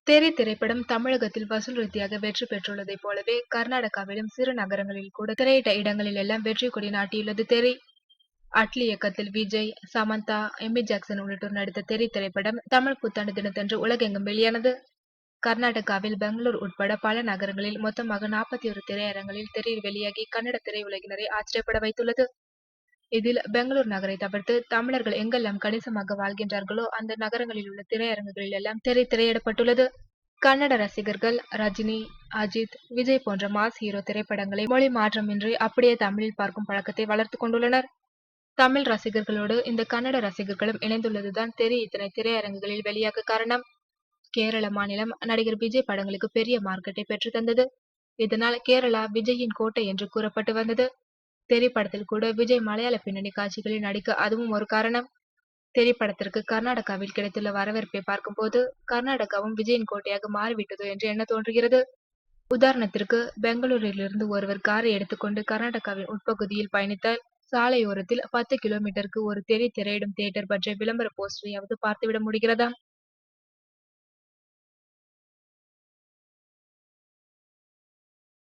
தெறி திரைப்படம் தமிழகத்தில் வசூல் ரீதியாக வெற்றி பெற்றுள்ளதைப் போலவே, கர்நாடகாவிலும் சிறு நகரங்களில் கூட திரையிட்ட இடங்களில் எல்லாம் வெற்றி கொடி நாட்டியுள்ளது தெறி. அட்லி இயக்கத்தில் விஜய், சமந்தா, எமி ஜாக்சன் உள்ளிட்டோர் நடித்த தெறி திரைப்படம் தமிழ் புத்தாண்டு தினத்தன்று உலகெங்கும் வெளியானது. கர்நாடகாவில் பெங்களூர் உட்பட பல நகரங்களில் மொத்தமாக 41 திரையரங்களில் தெறி வெளியாகி கன்னட திரையுலகினரை ஆச்சரியப்பட வைத்துள்ளது. இதில் பெங்களூர் நகரை தவிர்த்து தமிழர்கள் எங்கெல்லாம் கணிசமாக வாழ்கின்றார்களோ அந்த நகரங்களில் உள்ள திரையரங்குகளில் எல்லாம் திரையிடப்பட்டுள்ளது. கன்னட ரசிகர்கள் ரஜினி, அஜித், விஜய் போன்ற மாஸ் ஹீரோ திரைப்படங்களை மொழி மாற்றமின்றி அப்படியே தமிழில் பார்க்கும் பழக்கத்தை வளர்த்து கொண்டுள்ளனர். தமிழ் ரசிகர்களோடு இந்த கன்னட ரசிகர்களும் இணைந்துள்ளதுதான் தெறி இத்தனை திரையரங்குகளில் வெளியாக காரணம். கேரள மாநிலம் நடிகர் விஜய் படங்களுக்கு பெரிய மார்க்கெட்டை பெற்று தந்தது. இதனால் கேரளா விஜயின் கோட்டை என்று கூறப்பட்டு வந்தது. தெறி படத்தில் கூட விஜய் மலையாள பின்னணி காட்சிகளில் நடிக்க அதுவும் ஒரு காரணம். தெறி படத்திற்கு கர்நாடகாவில் கிடைத்துள்ள வரவேற்பை பார்க்கும்போது, கர்நாடகாவும் விஜயின் கோட்டையாக மாறிவிட்டதோ என்று எண்ண தோன்றுகிறது. உதாரணத்திற்கு, பெங்களூரிலிருந்து ஒருவர் காரை எடுத்துக்கொண்டு கர்நாடகாவின் உட்பகுதியில் பயணித்தால், சாலையோரத்தில் 10 கிலோமீட்டருக்கு ஒரு தெறி திரையிடும் தியேட்டர் பற்றிய விளம்பர போஸ்டரையாவது பார்த்துவிட முடிகிறதாம்.